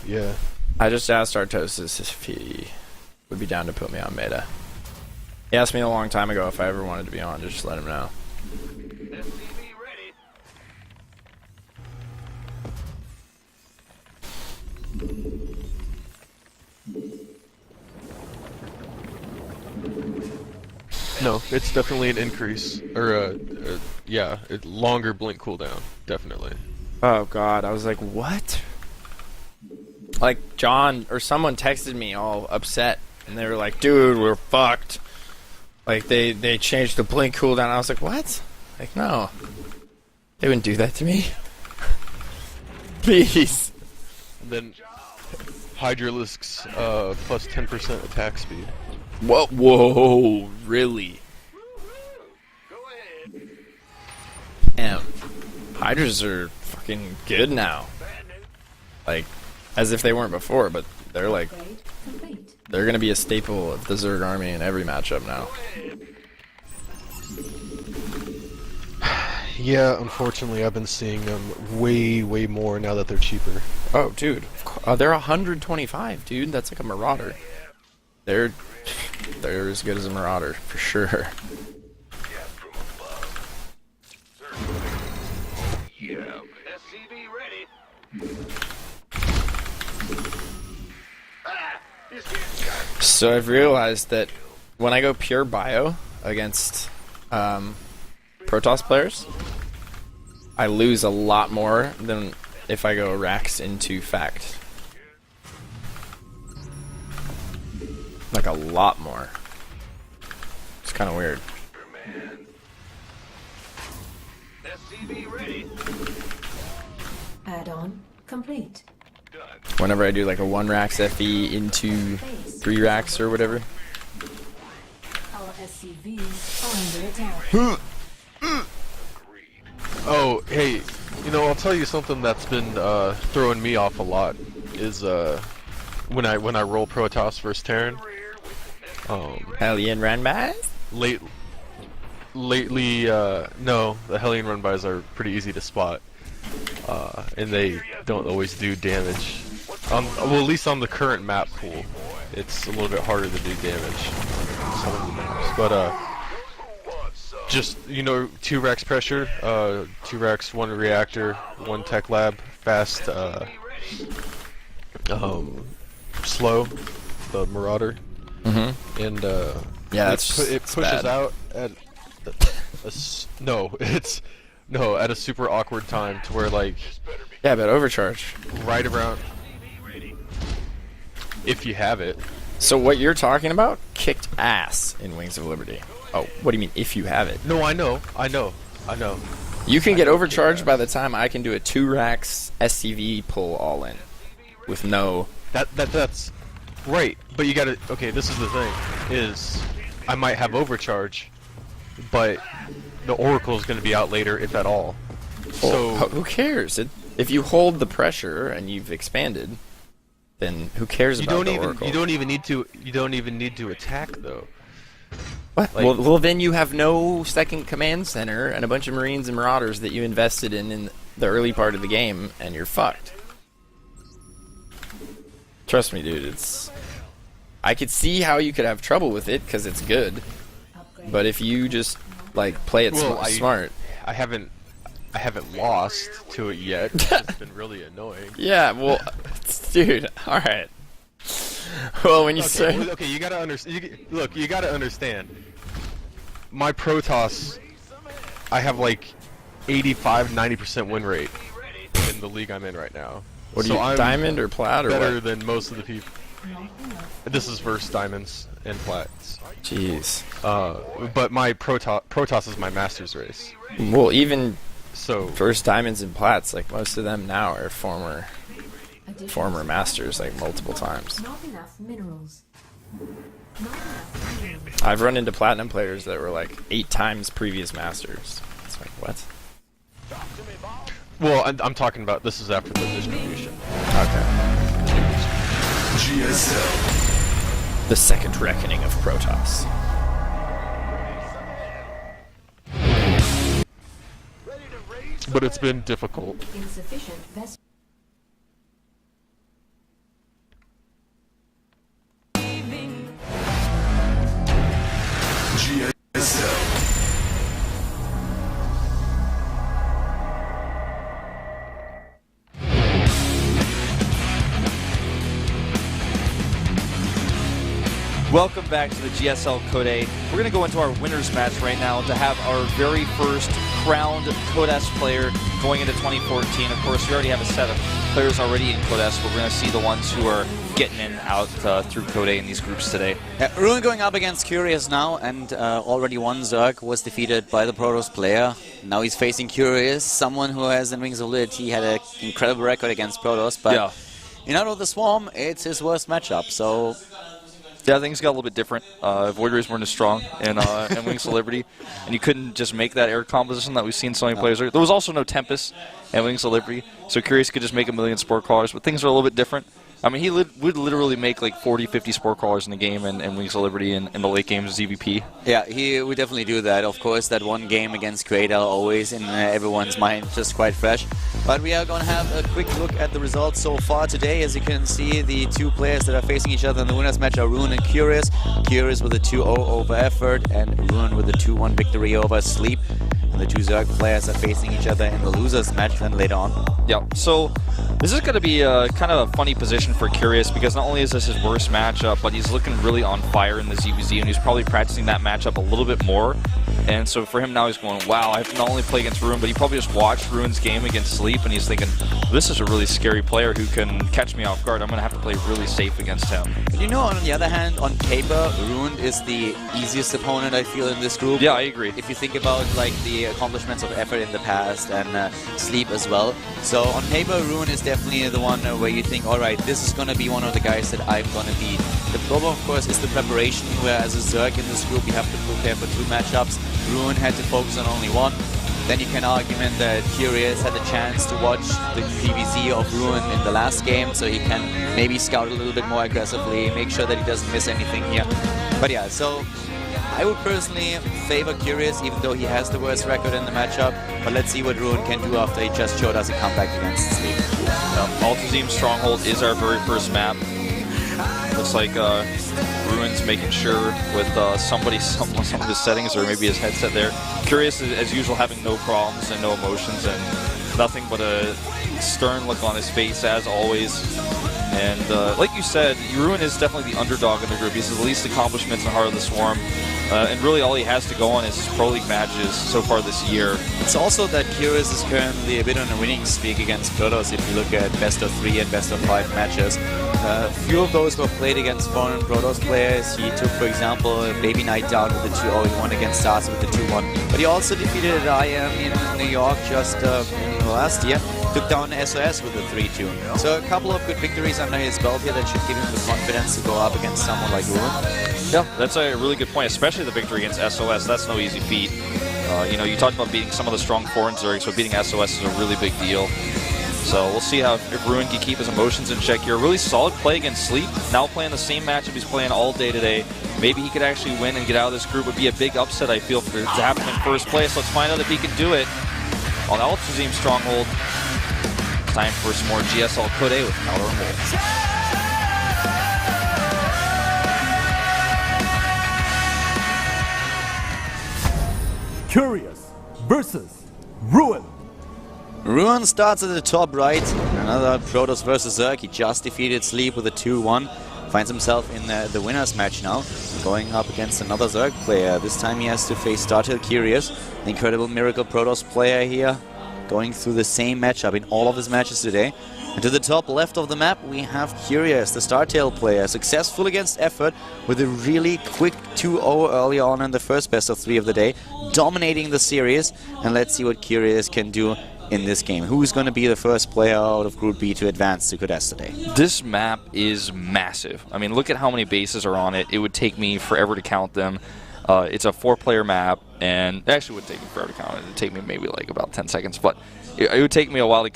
Yeah. I just asked Artosis if he would be down to put me on meta. He asked me a long time ago if I ever wanted to be on, just let him know. No, it's definitely an increase. Or, yeah, longer blink cooldown. Definitely. Oh god, I was like, what? like John or someone texted me all upset, and they were like, "Dude, we're fucked." Like they changed the blink cooldown. I was like, "What?" Like, no, they wouldn't do that to me. Please. And then Hydralisk's plus 10% attack speed. Whoa, really? Damn. Hydras are fucking good now. Like, as if they weren't before, but they're like, they're gonna be a staple of the Zerg army in every matchup now. Yeah, unfortunately, I've been seeing them way more now that they're cheaper. Oh, dude, they're 125, dude. That's like a Marauder. They're as good as a Marauder for sure. So I've realized that when I go pure bio against Protoss players, I lose a lot more than if I go Rax into Fact. Like a lot more. It's kind of weird. Add-on complete. Whenever I do like a 1 Rax FE into 3 Rax or whatever. Our SCVs are under attack. Oh, hey, you know, I'll tell you something that's been throwing me off a lot is when I roll Protoss versus Terran. Hellion Runbys? Lately, no, the Hellion Runbys are pretty easy to spot, and they don't always do damage. Well, at least on the current map pool, it's a little bit harder to do damage on some of the maps. But just, you know, 2 Rax pressure, 2 Rax, 1 reactor, 1 tech lab, fast, slow, the Marauder. Mm-hmm. And yeah, it pushes bad. out at at a super awkward time to where, like, yeah, but overcharge right around, if you have it. So what you're talking about kicked ass in Wings of Liberty. Oh, what do you mean if you have it? No, I know. You can get overcharged by the time I can do a 2 Rax SCV pull all in with no. That's right. But you gotta. Okay, this is the thing. Is I might have overcharge, but the Oracle is gonna be out later, if at all. So who cares? If you hold the pressure and you've expanded, then who cares about the Oracle? You don't even need to attack though. What? Like, well, then you have no second command center and a bunch of Marines and Marauders that you invested in the early part of the game, and you're fucked. Trust me, dude. I could see how you could have trouble with it because it's good, but if you just like play it smart. I haven't lost to it yet. It's been really annoying. Yeah, well, dude. All right. Well, when you say okay, you gotta understand. You gotta understand. My Protoss, I have like 85-90% win rate in the league I'm in right now. What are you, I'm diamond or plat or better what? than most of the people. This is versus diamonds and plats. Jeez. But my Protoss is my master's race. Well, even so first diamonds and plats, like most of them now are former masters, like multiple times. Not enough minerals. I've run into platinum players that were like 8 times previous masters. It's like, what? Well, I'm talking about this is after the distribution. Okay. GSL. The second reckoning of Protoss. But it's been difficult. Insufficient vest. GSL. Welcome back to the GSL Code 8. We're going to go into our winners match right now to have our very first crowned Codex player going into 2014. Of course, we already have a set of players already in Code S, but we're going to see the ones who are getting in out through Code A in these groups today. Ruin going up against Curious now, and already one Zerg was defeated by the Protoss player. Now he's facing Curious, someone who has in Wings of Liberty had an incredible record against Protoss, but in Out of the Swarm, it's his worst matchup, so... Yeah, things got a little bit different. Void Rays weren't as strong in Wings of Liberty, and you couldn't just make that air composition that we've seen so many players. There was also no Tempest in Wings of Liberty, so Curious could just make a million Sport Crawlers, but things are a little bit different. I mean, he would literally make like 40, 50 Sport Crawlers in the game and Wings of Liberty in the late game ZVP. Yeah, he would definitely do that. Of course, that one game against Cradle always in everyone's mind, just quite fresh. But we are going to have a quick look at the results so far today. As you can see, the two players that are facing each other in the winners match are Ruin and Curious. Curious with a 2-0 over Effort, and Ruin with a 2-1 victory over Sleep. And the two Zerg players are facing each other in the losers match then later on. Yeah, so this is going to be kind of a funny position for Curious, because not only is this his worst matchup, but he's looking really on fire in the ZVZ, and he's probably practicing that matchup a little bit more. And so for him now, he's going, wow, I have to not only play against Ruin, but he probably just watched Ruin's game against Sleep, and he's thinking, this is a really scary player who can catch me off guard. I'm going to have to play really safe against him. But you know, on the other hand, on paper, Ruin is the easiest opponent, I feel, in this group. Yeah, I agree. If you think about like the accomplishments of Effort in the past and Sleep as well. So on paper, Ruin is definitely the one where you think, all right, this is going to be one of the guys that I'm going to beat. The problem, of course, is the preparation, where as a Zerg in this group, you have to prepare for 2 matchups. Ruin had to focus on only one. Then you can argument that Curious had the chance to watch the PVZ of Ruin in the last game, so he can maybe scout a little bit more aggressively, make sure that he doesn't miss anything here. But yeah, so I would personally favor Curious, even though he has the worst record in the matchup. But let's see what Ruin can do after he just showed us a comeback against Sleep. Altazim Stronghold is our very first map. Looks like Ruin's making sure with some of his settings, or maybe his headset there. Curious, as usual, having no problems and no emotions and nothing but a stern look on his face, as always. And like you said, Ruin is definitely the underdog in the group. He's the least accomplishments in Heart of the Swarm. And really all he has to go on is his Pro League matches so far this year. It's also that Curious is currently a bit on a winning streak against Protoss if you look at best of 3 and best of 5 matches. A few of those were played against foreign Protoss players. He took, for example, Baby Knight down with the 2-0. He won against Stars with the 2-1. But he also defeated IM in New York just last year. Took down SOS with a 3-2. So a couple of good victories under his belt here that should give him the confidence to go up against someone like Ruin. Yeah, that's a really good point, especially the victory against SOS. That's no easy feat. You know, you talked about beating some of the strong foreign Zergs, but beating SOS is a really big deal. So we'll see how if Ruin can keep his emotions in check here. Really solid play against Sleep. Now playing the same matchup he's playing all day today. Maybe he could actually win and get out of this group. Would be a big upset, I feel, for it to happen in first place. Let's find out if he can do it on Altazim Stronghold. Time for some more GSL Code A with Powder and Wolf. Curious versus Ruin. Ruin starts at the top right. Another Protoss versus Zerg. He just defeated Sleep with a 2-1. Finds himself in the winners match now, going up against another Zerg player. This time he has to face StarTale Curious, the incredible Miracle Protoss player here, going through the same matchup in all of his matches today. And to the top left of the map, we have Curious, the StarTale player, successful against Effort with a really quick 2-0 early on in the first best of 3 of the day, dominating the series. And let's see what Curious can do in this game. Who's going to be the first player out of Group B to advance to Codes today? This map is massive. I mean, look at how many bases are on it. It would take me forever to count them. It's a 4-player map, and it actually would take me forever to count it. It would take me maybe like about 10 seconds, but it would take me a while to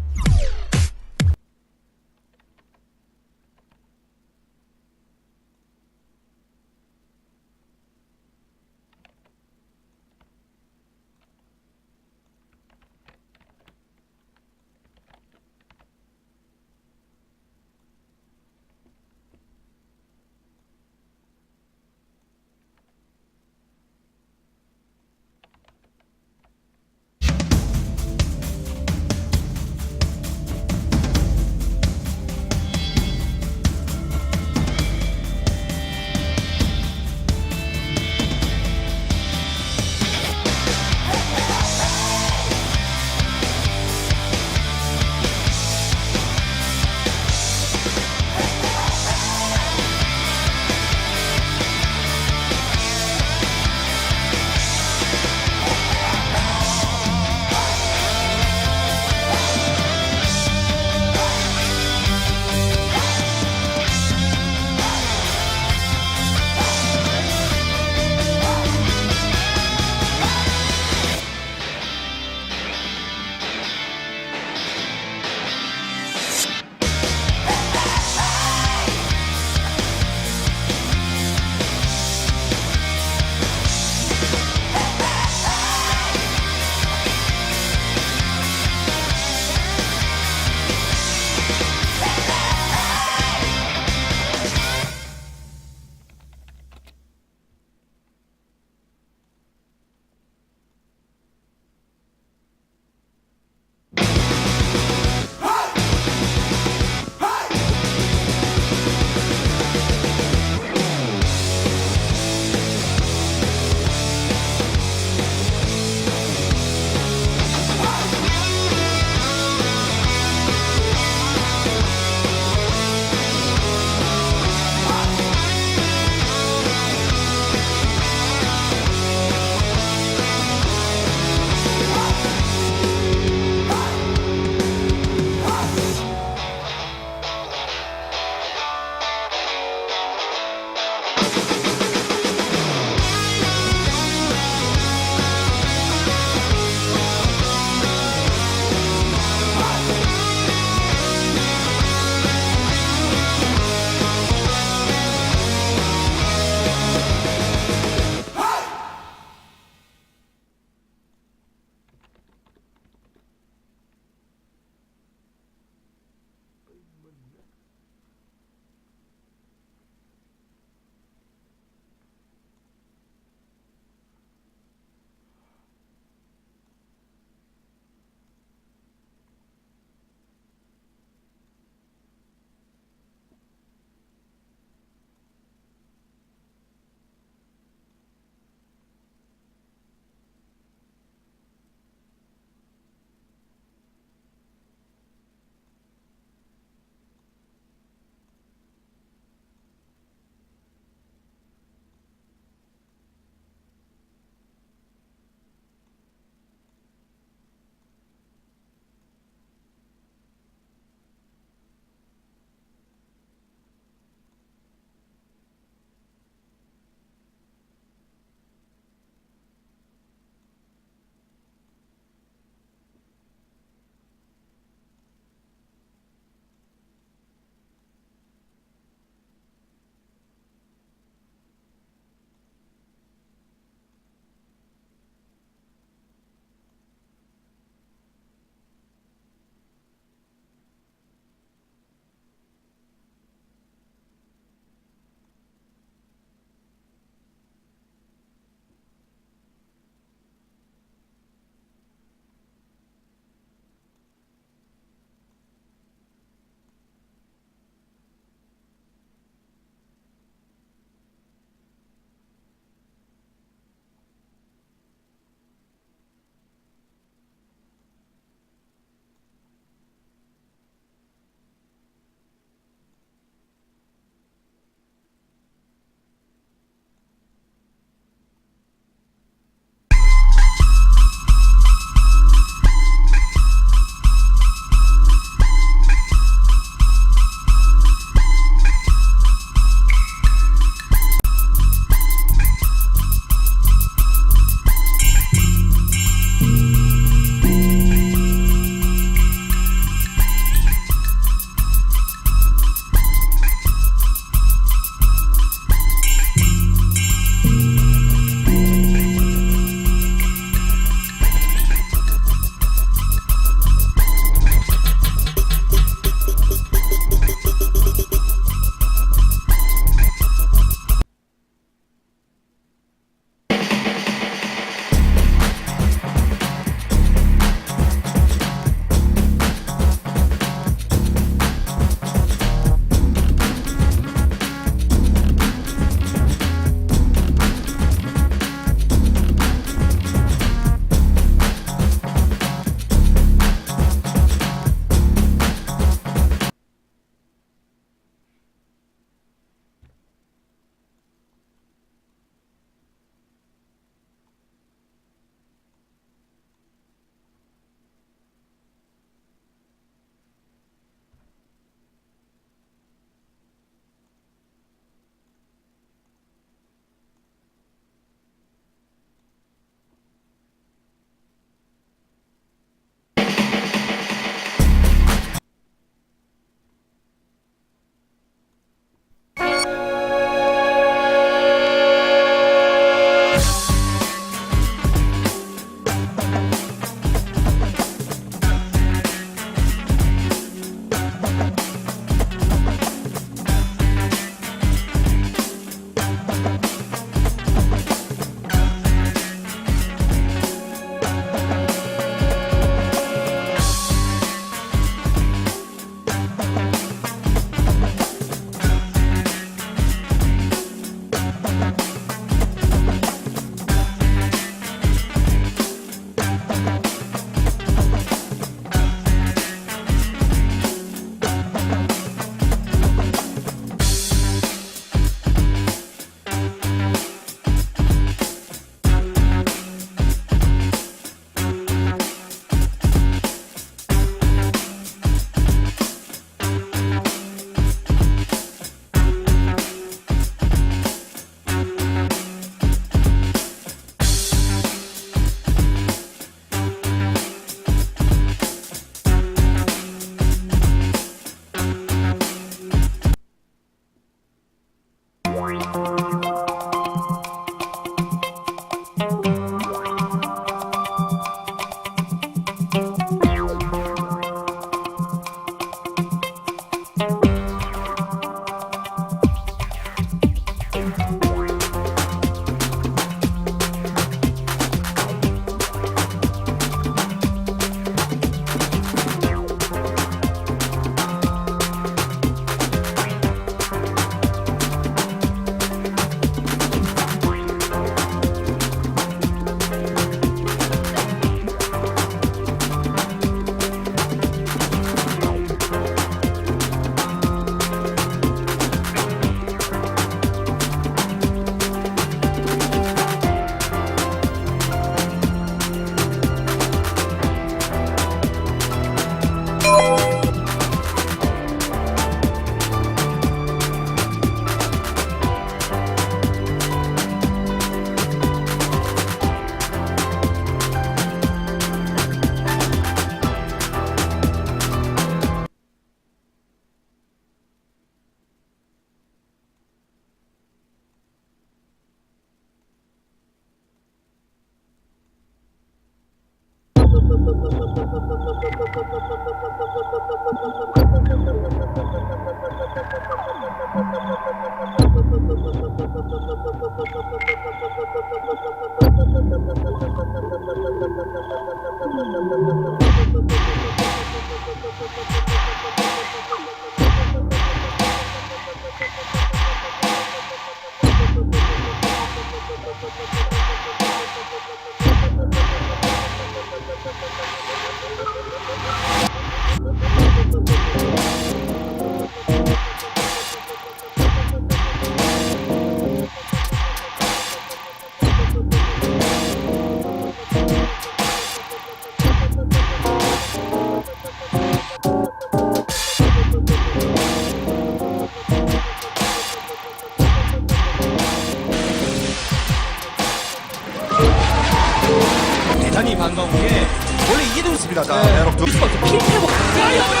대단히 반가운 게 원래 이게 되고 있습니다. 자, 에럭 두 필패고 가요.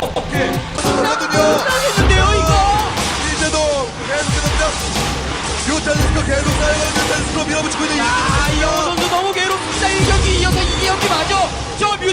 끝나겠는데요 이거. 이제도 계속됩니다. 뮤탈리스크 계속 쌓여가는 뮤탈리스크로 밀어붙이고 있는 이영호 선수 너무 괴롭습니다. 1경기 이어서 2경기 맞아. 저 뮤.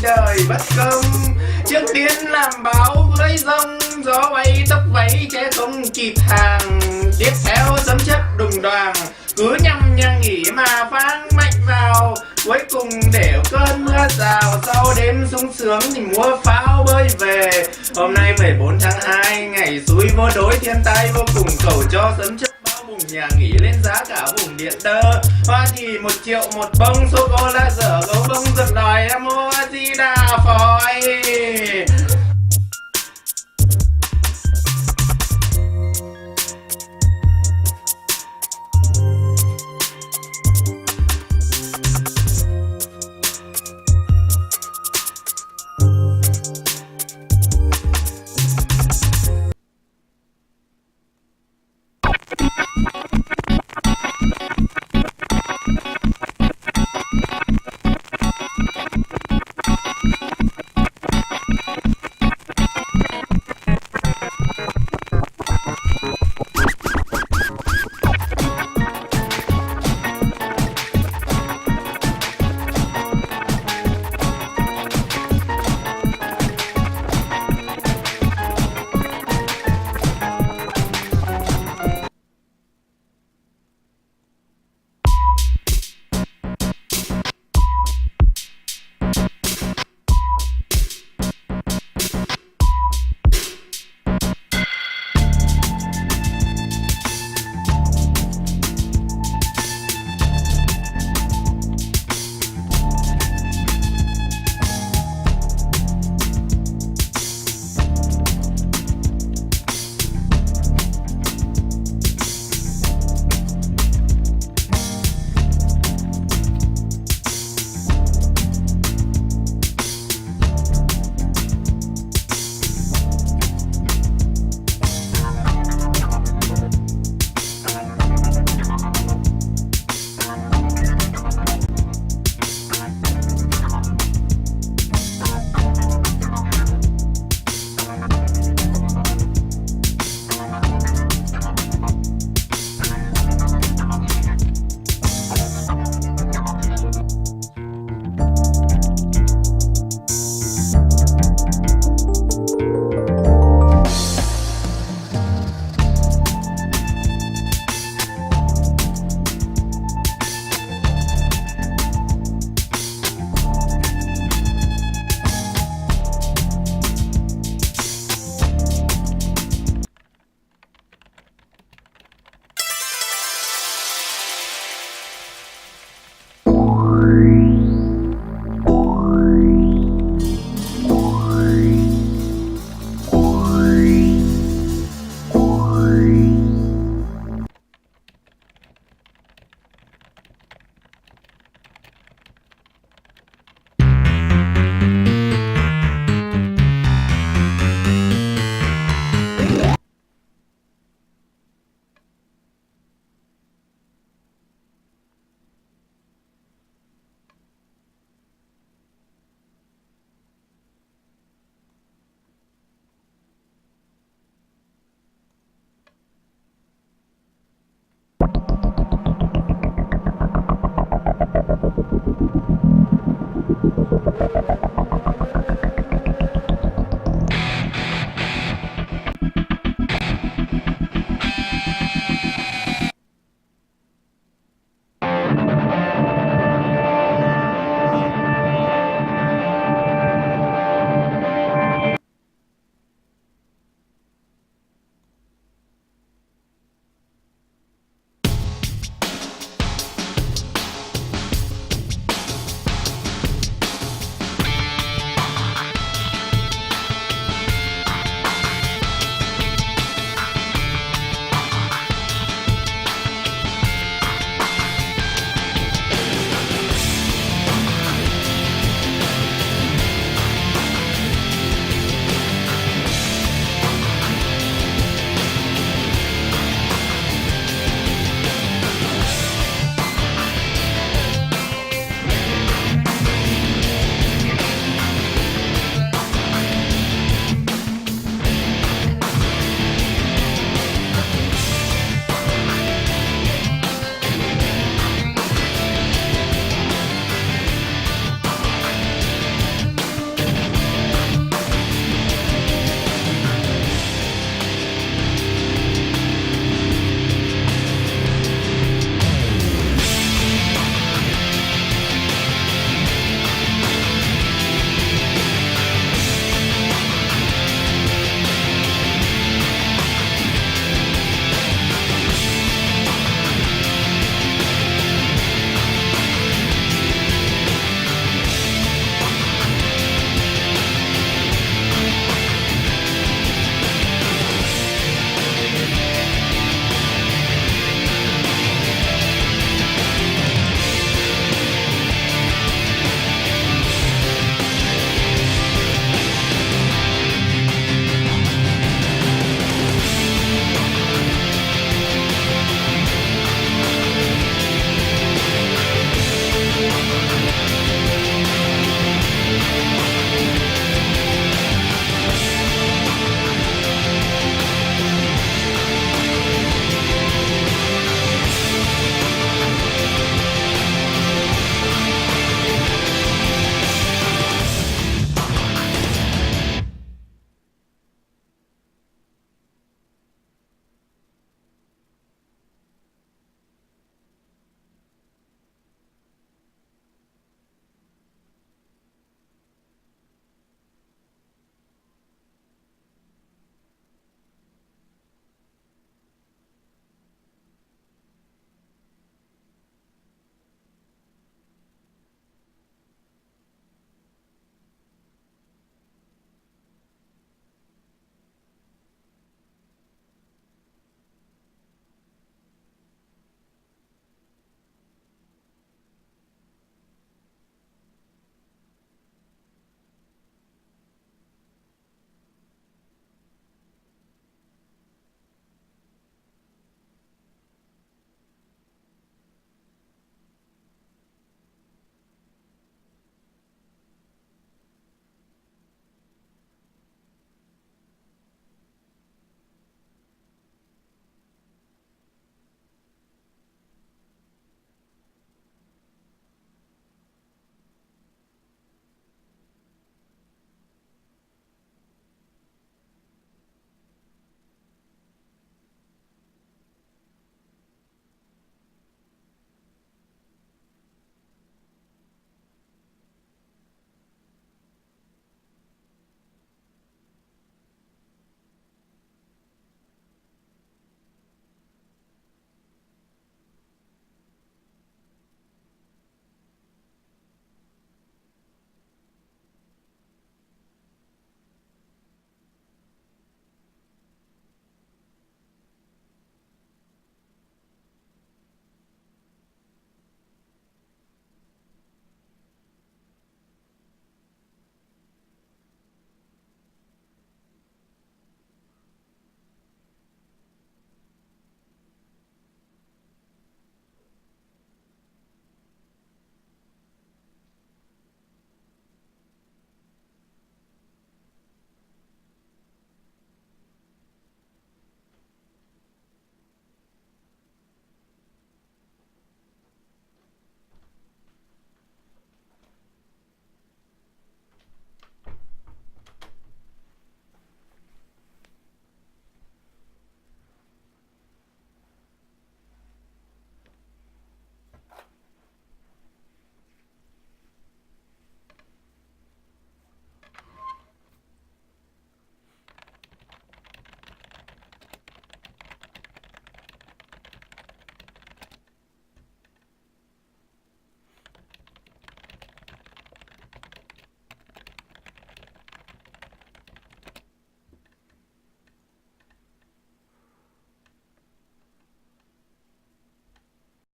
trời bất công. Trước tiên làm báo với rông, gió bay tóc váy che không kịp hàng. Tiếp theo sấm chớp đùng đoàng, cứ nhằm nhà nghỉ mà phán mạnh vào. Cuối cùng để cơn mưa rào, sau đêm sung sướng thì mua pháo bơi về. Hôm nay 14 tháng 2, ngày suối vô đối, thiên tai vô cùng, cầu cho sấm chớp bao vùng nhà nghỉ lên giá cả vùng điện tơ. Hoa thì 1 triệu một bông, sô cô la dở gấu bông giật đòi em mua gì đà phòi.